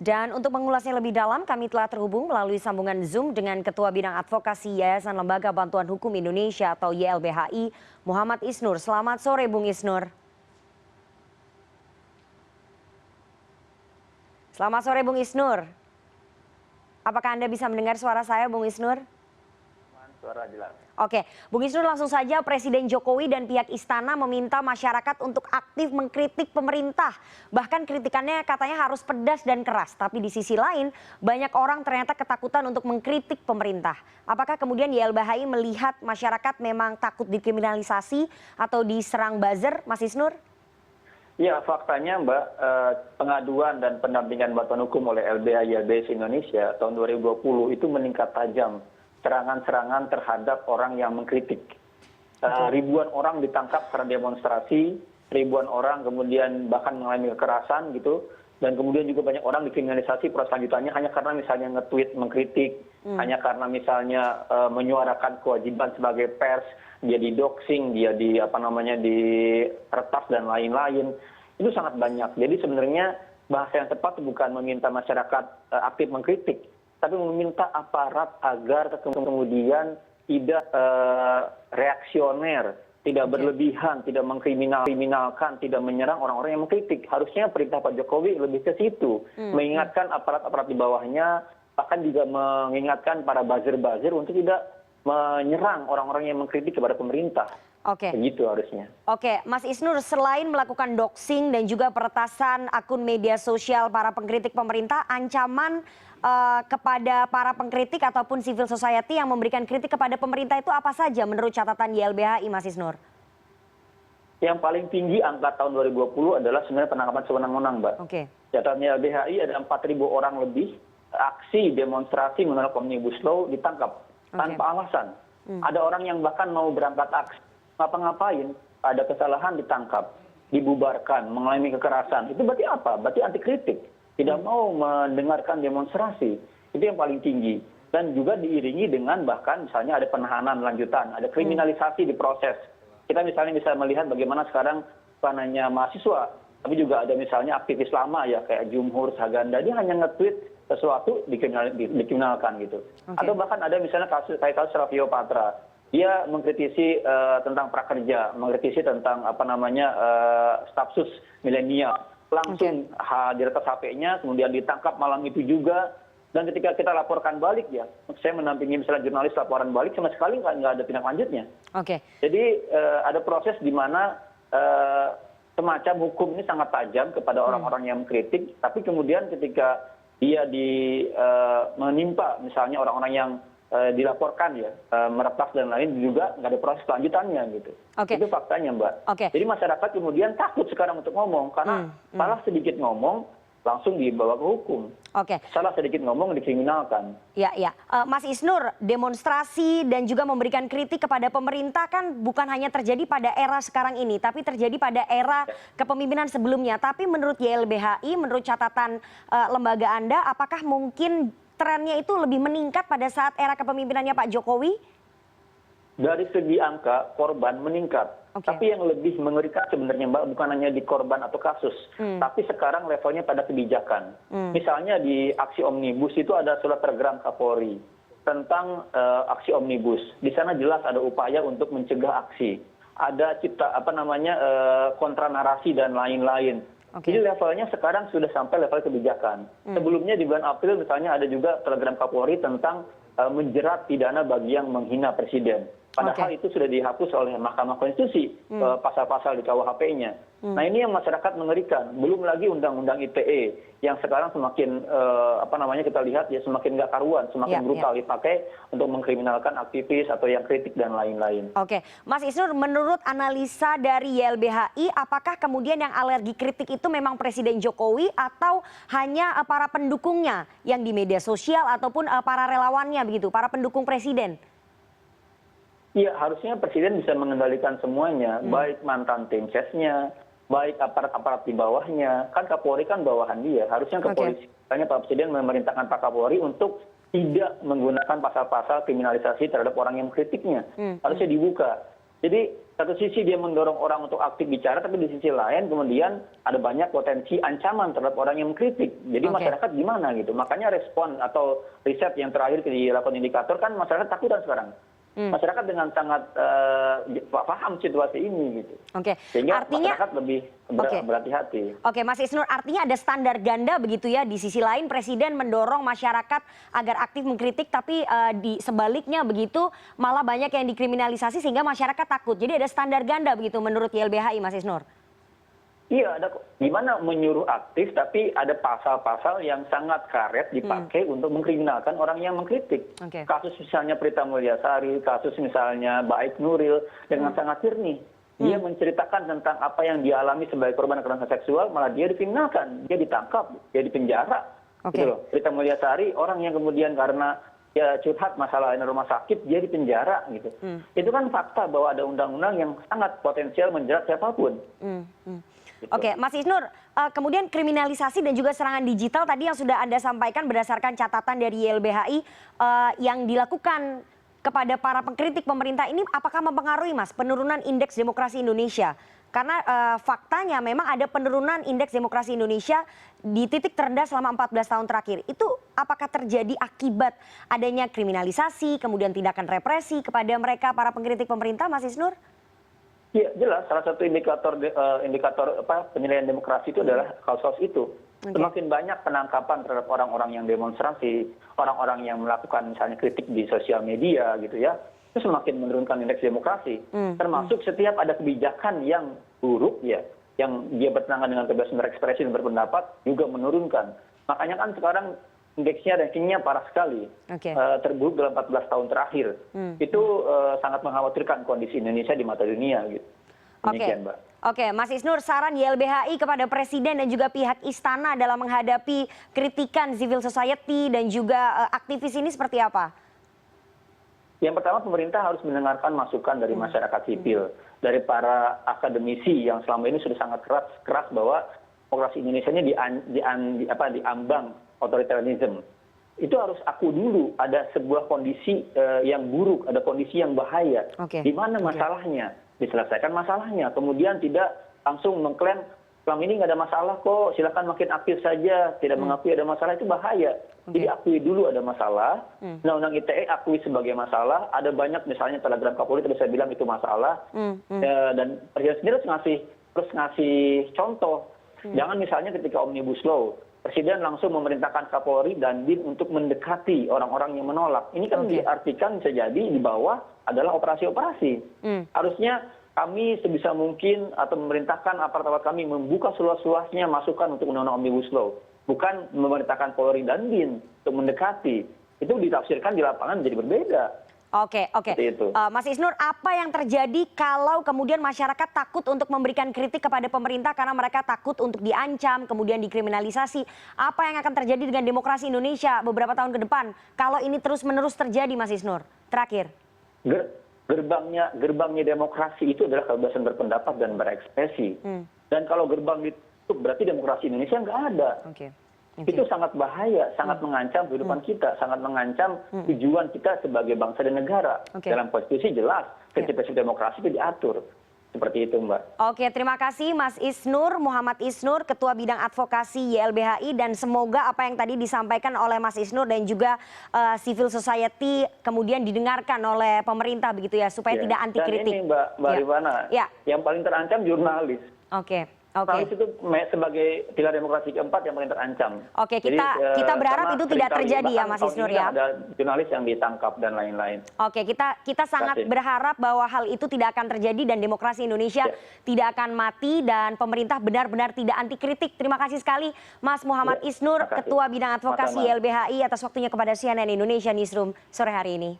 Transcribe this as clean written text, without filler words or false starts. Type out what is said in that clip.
Dan untuk mengulasnya lebih dalam, kami telah terhubung melalui sambungan Zoom dengan Ketua Bidang Advokasi Yayasan Lembaga Bantuan Hukum Indonesia atau YLBHI, Muhammad Isnur. Selamat sore, Bung Isnur. Selamat sore, Bung Isnur. Apakah Anda bisa mendengar suara saya, Bung Isnur? Suara jelas. Oke, Bung Isnur, langsung saja Presiden Jokowi dan pihak istana meminta masyarakat untuk aktif mengkritik pemerintah. Bahkan kritikannya katanya harus pedas dan keras. Tapi di sisi lain, banyak orang ternyata ketakutan untuk mengkritik pemerintah. Apakah kemudian YLBHI melihat masyarakat memang takut dikriminalisasi atau diserang buzzer, Mas Isnur? Ya, faktanya Mbak, pengaduan dan pendampingan bantuan hukum oleh LBH YLBHI Indonesia tahun 2020 itu meningkat tajam. Serangan-serangan terhadap orang yang mengkritik. Ribuan orang ditangkap karena demonstrasi, ribuan orang kemudian bahkan mengalami kekerasan gitu, dan kemudian juga banyak orang dikriminalisasi proses selanjutnya hanya karena misalnya nge-tweet mengkritik, hanya karena misalnya menyuarakan kewajiban sebagai pers, dia di-doxing, dia diretas dan lain-lain. Itu sangat banyak. Jadi sebenarnya bahasa yang tepat bukan meminta masyarakat aktif mengkritik, tapi meminta aparat agar kemudian tidak reaksioner, tidak berlebihan, tidak mengkriminalkan, tidak menyerang orang-orang yang mengkritik. Harusnya perintah Pak Jokowi lebih ke situ, mengingatkan aparat-aparat di bawahnya, bahkan juga mengingatkan para buzzer-buzzer untuk tidak menyerang orang-orang yang mengkritik kepada pemerintah. Oke. Begitu harusnya. Oke, Mas Isnur, selain melakukan doxing dan juga peretasan akun media sosial para pengkritik pemerintah, ancaman kepada para pengkritik ataupun civil society yang memberikan kritik kepada pemerintah itu apa saja menurut catatan YLBHI, Mas Isnur? Yang paling tinggi angka tahun 2020 adalah sebenarnya penangkapan sewenang-wenang, Mbak. Oke. Catatan YLBHI ada 4.000 orang lebih aksi demonstrasi menolak Omnibus Law ditangkap tanpa alasan. Ada orang yang bahkan mau berangkat aksi, ngapa-ngapain, ada kesalahan ditangkap, dibubarkan, mengalami kekerasan. Itu berarti apa? Berarti anti kritik. Tidak mau mendengarkan demonstrasi. Itu yang paling tinggi. Dan juga diiringi dengan bahkan misalnya ada penahanan lanjutan, ada kriminalisasi di proses. Kita misalnya bisa melihat bagaimana sekarang bukan hanya mahasiswa, tapi juga ada misalnya aktivis lama ya kayak Jumhur, Saganda, dia hanya nge-tweet sesuatu dikriminalkan gitu. Atau bahkan ada misalnya kasus Raffio Patra. Dia mengkritisi tentang prakerja, mengkritisi tentang stafsus milenial. Langsung diretas HP-nya, kemudian ditangkap malam itu juga. Dan ketika kita laporkan balik ya, saya menampingi misalnya jurnalis laporan balik, sama sekali nggak ada tindak lanjutnya. Jadi ada proses di mana semacam hukum ini sangat tajam kepada orang-orang yang mengkritik, tapi kemudian ketika dia menimpa misalnya orang-orang yang dilaporkan ya, meretas dan lain juga nggak ada proses lanjutannya gitu. Itu faktanya, Mbak. Jadi masyarakat kemudian takut sekarang untuk ngomong karena salah sedikit ngomong langsung dibawa ke hukum. Salah sedikit ngomong dikriminalkan. Ya. Mas Isnur, demonstrasi dan juga memberikan kritik kepada pemerintah kan bukan hanya terjadi pada era sekarang ini, tapi terjadi pada era kepemimpinan sebelumnya. Tapi menurut YLBHI, menurut catatan lembaga Anda, apakah mungkin trennya itu lebih meningkat pada saat era kepemimpinannya Pak Jokowi? Dari segi angka korban meningkat. Tapi yang lebih mengerikan sebenarnya Mbak bukan hanya di korban atau kasus, tapi sekarang levelnya pada kebijakan. Misalnya di aksi Omnibus itu ada surat telegram Kapolri tentang aksi Omnibus. Di sana jelas ada upaya untuk mencegah aksi. Ada kontra narasi dan lain-lain. Jadi levelnya sekarang sudah sampai level kebijakan. Sebelumnya di bulan April misalnya ada juga telegram Kapolri tentang menjerat pidana bagi yang menghina presiden. Padahal itu sudah dihapus oleh Mahkamah Konstitusi pasal-pasal di KUHP-nya. Nah ini yang masyarakat mengerikan. Belum lagi undang-undang ITE yang sekarang semakin kita lihat ya semakin nggak karuan, semakin brutal dipakai untuk mengkriminalkan aktivis atau yang kritik dan lain-lain. Mas Isnur, menurut analisa dari YLBHI, apakah kemudian yang alergi kritik itu memang Presiden Jokowi atau hanya para pendukungnya yang di media sosial ataupun para relawannya begitu, para pendukung presiden? Iya, harusnya presiden bisa mengendalikan semuanya, baik mantan tim sesnya, baik aparat-aparat di bawahnya. Kan Kapolri kan bawahan dia. Harusnya kepolisian, misalnya Pak Presiden memerintahkan Pak Kapolri untuk tidak menggunakan pasal-pasal kriminalisasi terhadap orang yang mengkritiknya. Harusnya dibuka. Jadi satu sisi dia mendorong orang untuk aktif bicara, tapi di sisi lain kemudian ada banyak potensi ancaman terhadap orang yang mengkritik. Jadi masyarakat gimana gitu. Makanya respon atau riset yang terakhir dilakukan indikator kan masyarakat takutan sekarang. Masyarakat dengan sangat paham situasi ini gitu. Oke. Sehingga Artinya masyarakat lebih berhati-hati. Oke, Mas Isnur, artinya ada standar ganda begitu ya. Di sisi lain Presiden mendorong masyarakat agar aktif mengkritik, tapi di sebaliknya begitu malah banyak yang dikriminalisasi sehingga masyarakat takut. Jadi ada standar ganda begitu menurut YLBHI, Mas Isnur. Iya, ada gimana menyuruh aktif, tapi ada pasal-pasal yang sangat karet dipakai untuk mengkriminalkan orang yang mengkritik. Kasus misalnya Prita Mulyasari, kasus misalnya Baik Nuril, dengan sangat jernih. Dia menceritakan tentang apa yang dia alami sebagai korban kekerasan seksual, malah dia dikriminalkan, dia ditangkap, dia dipenjara. Gitu loh. Prita Mulyasari, orang yang kemudian karena ya curhat masalah di rumah sakit, dia dipenjara gitu. Itu kan fakta bahwa ada undang-undang yang sangat potensial menjerat siapapun. Oke, Mas Isnur, kemudian kriminalisasi dan juga serangan digital tadi yang sudah Anda sampaikan berdasarkan catatan dari YLBHI yang dilakukan kepada para pengkritik pemerintah ini apakah mempengaruhi, Mas, penurunan indeks demokrasi Indonesia? Karena faktanya memang ada penurunan indeks demokrasi Indonesia di titik terendah selama 14 tahun terakhir. Itu apakah terjadi akibat adanya kriminalisasi, kemudian tindakan represi kepada mereka para pengkritik pemerintah, Mas Isnur? Iya, jelas salah satu indikator penilaian demokrasi itu adalah kasus itu. Semakin banyak penangkapan terhadap orang-orang yang demonstrasi, orang-orang yang melakukan misalnya kritik di sosial media gitu ya, itu semakin menurunkan indeks demokrasi. Termasuk setiap ada kebijakan yang buruk ya, yang dia bertentangan dengan kebebasan berekspresi dan berpendapat juga menurunkan. Makanya kan sekarang indeksnya rankingnya parah sekali, terburuk dalam 14 tahun terakhir. Itu sangat mengkhawatirkan kondisi Indonesia di mata dunia gitu. Demikian, Mbak. Oke, Mas Isnur, saran YLBHI kepada Presiden dan juga pihak Istana dalam menghadapi kritikan civil society dan juga aktivis ini seperti apa? Yang pertama, pemerintah harus mendengarkan masukan dari masyarakat sipil, dari para akademisi yang selama ini sudah sangat keras bahwa demokrasi Indonesia ini diambang otoritarianisme. Itu harus aku dulu ada sebuah kondisi yang buruk, ada kondisi yang bahaya. Di mana masalahnya? Diselesaikan masalahnya. Kemudian tidak langsung mengklaim selama ini nggak ada masalah kok, silakan makin aktif saja. Tidak mengakui ada masalah itu bahaya. Jadi akui dulu ada masalah. Undang-undang ITE akui sebagai masalah. Ada banyak misalnya telegram Kapolri tadi saya bilang itu masalah. Dan Presiden sendiri harus ngasih contoh. Jangan misalnya ketika Omnibus Law, Presiden langsung memerintahkan Kapolri dan BIN untuk mendekati orang-orang yang menolak. Ini kan diartikan bisa jadi di bawah adalah operasi-operasi. Harusnya kami sebisa mungkin atau memerintahkan aparat-aparat kami membuka seluas-luasnya masukan untuk undang-undang Omnibus Law. Bukan memerintahkan Polri dan BIN untuk mendekati. Itu ditafsirkan di lapangan menjadi berbeda. Oke. Mas Isnur, apa yang terjadi kalau kemudian masyarakat takut untuk memberikan kritik kepada pemerintah karena mereka takut untuk diancam, kemudian dikriminalisasi? Apa yang akan terjadi dengan demokrasi Indonesia beberapa tahun ke depan kalau ini terus-menerus terjadi, Mas Isnur? Terakhir. Gerbangnya demokrasi itu adalah kebebasan berpendapat dan berekspresi. Dan kalau gerbang ditutup berarti demokrasi Indonesia nggak ada. Itu sangat bahaya, sangat mengancam kehidupan kita, sangat mengancam tujuan kita sebagai bangsa dan negara. Dalam konstitusi jelas, prinsip-prinsip demokrasi itu diatur. Seperti itu, Mbak. Oke, terima kasih Mas Isnur, Muhammad Isnur, Ketua Bidang Advokasi YLBHI, dan semoga apa yang tadi disampaikan oleh Mas Isnur dan juga civil society kemudian didengarkan oleh pemerintah begitu ya, supaya tidak anti kritik. Dan ini Mbak Rifana, yang paling terancam jurnalis. Jurnalis itu sebagai pilar demokrasi keempat yang paling terancam. Oke, kita berharap itu tidak terjadi ya, Mas Isnur ya. Ada jurnalis yang ditangkap dan lain-lain. Oke, kita sangat berharap bahwa hal itu tidak akan terjadi dan demokrasi Indonesia tidak akan mati dan pemerintah benar-benar tidak anti kritik. Terima kasih sekali Mas Muhammad Isnur, Ketua Bidang Advokasi YLBHI atas waktunya kepada CNN Indonesia Newsroom sore hari ini.